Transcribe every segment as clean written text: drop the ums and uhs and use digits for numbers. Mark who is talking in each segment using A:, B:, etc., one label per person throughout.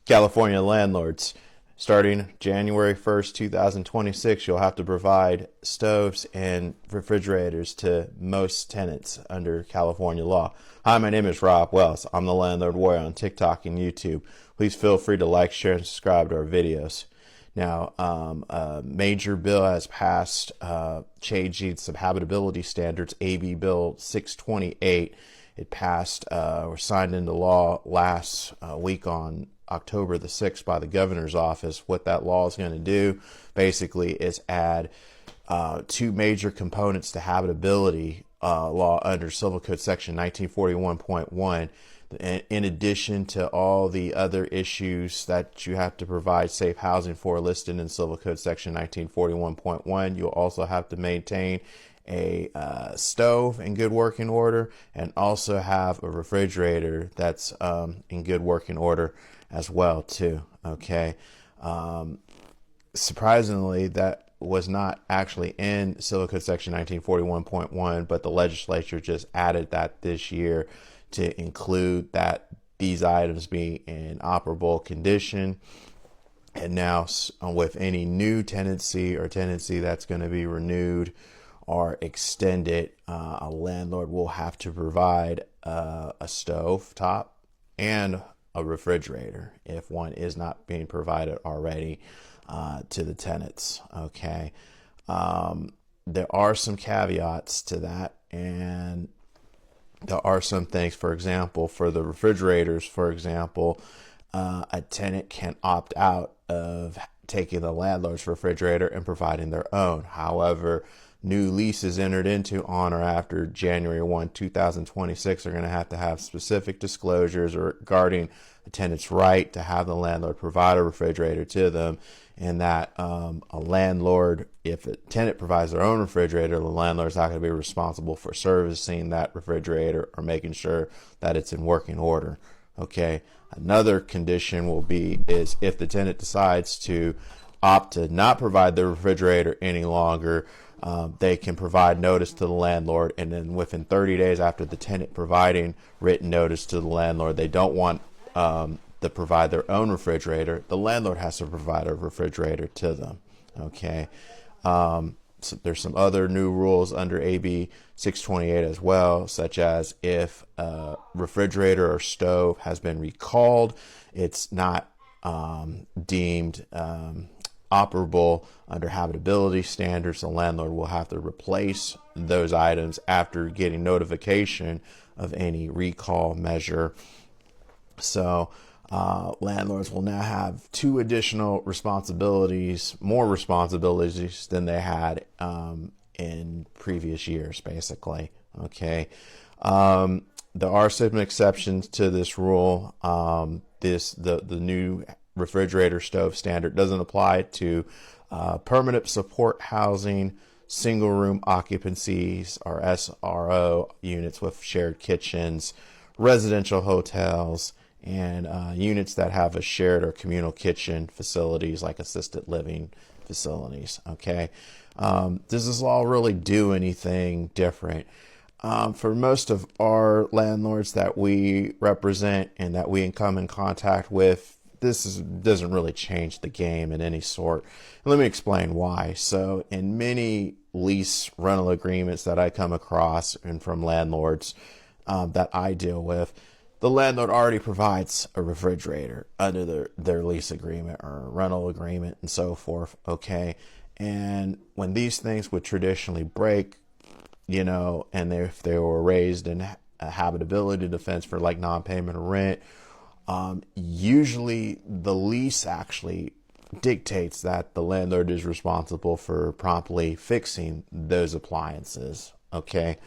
A: California landlords, starting January 1st, 2026, you'll have to provide stoves and refrigerators to most tenants under California law. Hi, my name is Rob Wells. I'm the Landlord Warrior on TikTok and YouTube. Please feel free to like, share, and subscribe to our videos. Now, a major bill has passed changing some habitability standards, AB Bill 628. It passed or signed into law last week on October the 6th by the governor's office. What that law is going to do basically is add two major components to habitability law under Civil Code Section 1941.1. In addition to all the other issues that you have to provide safe housing for listed in Civil Code Section 1941.1, you'll also have to maintain a stove in good working order and also have a refrigerator that's in good working order as well too. Okay. Surprisingly, that was not actually in Civil Code Section 1941.1, but the legislature just added that this year to include that these items be in operable condition. And now with any new tenancy or tenancy that's going to be renewed or extended, a landlord will have to provide a stove top and a refrigerator if one is not being provided already to the tenants. Okay. There are some caveats to that, and there are some things. For example, for the refrigerators, for example, a tenant can opt out of taking the landlord's refrigerator and providing their own. However, new leases entered into on or after January 1, 2026 are going to have specific disclosures regarding the tenant's right to have the landlord provide a refrigerator to them, and that a landlord, if a tenant provides their own refrigerator, the landlord is not going to be responsible for servicing that refrigerator or making sure that it's in working order. Okay. Another condition is if the tenant decides to opt to not provide the refrigerator any longer, they can provide notice to the landlord, and then within 30 days after the tenant providing written notice to the landlord, they don't want to provide their own refrigerator, the landlord has to provide a refrigerator to them. Okay. So there's some other new rules under AB 628 as well, such as if a refrigerator or stove has been recalled, it's not deemed operable under habitability standards, the landlord will have to replace those items after getting notification of any recall measure. So landlords will now have two additional responsibilities, more responsibilities than they had in previous years, basically. Okay. There are some exceptions to this rule. The new refrigerator stove standard doesn't apply to permanent support housing, single room occupancies or SRO units with shared kitchens, residential hotels, and units that have a shared or communal kitchen facilities like assisted living facilities. Okay. Does this law really do anything different? For most of our landlords that we represent and that we come in contact with, doesn't really change the game in any sort. And let me explain why. So in many lease rental agreements that I come across and from landlords that I deal with, the landlord already provides a refrigerator under their lease agreement or rental agreement and so forth. Okay. And when these things would traditionally break, and if they were raised in a habitability defense for like non-payment of rent, usually the lease actually dictates that the landlord is responsible for promptly fixing those appliances. Okay.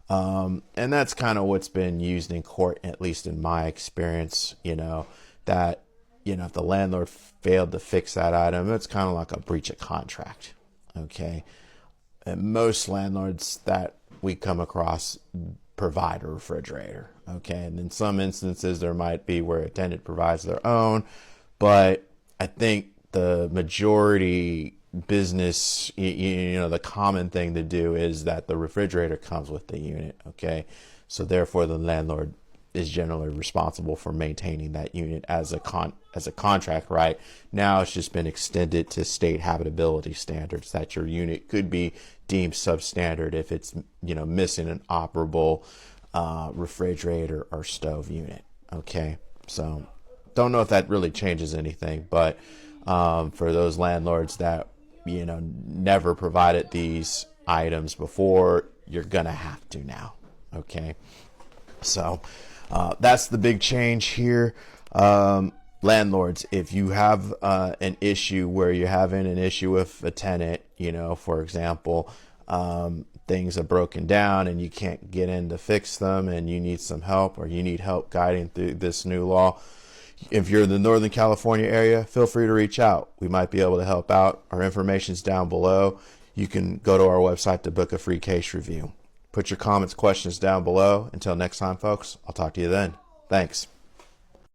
A: And that's kind of what's been used in court, at least in my experience, that, if the landlord failed to fix that item, it's kind of like a breach of contract. Okay. And most landlords that we come across provide a refrigerator. Okay. And in some instances, there might be where a tenant provides their own, but I think the majority business, the common thing to do is that the refrigerator comes with the unit. Okay. So therefore the landlord is generally responsible for maintaining that unit as a contract right. Now it's just been extended to state habitability standards, that your unit could be deemed substandard if it's, missing an operable refrigerator or stove unit. Okay, so don't know if that really changes anything, but for those landlords that never provided these items before, you're gonna have to now. Okay, so that's the big change here. Landlords, if you have an issue where you're having an issue with a tenant, for example, things are broken down and you can't get in to fix them, and you need some help, or you need help guiding through this new law, if you're in the Northern California area, feel free to reach out. We might be able to help out. Our information's down below. You can go to our website to book a free case review. Put your comments, questions down below. Until next time, folks, I'll talk to you then. Thanks.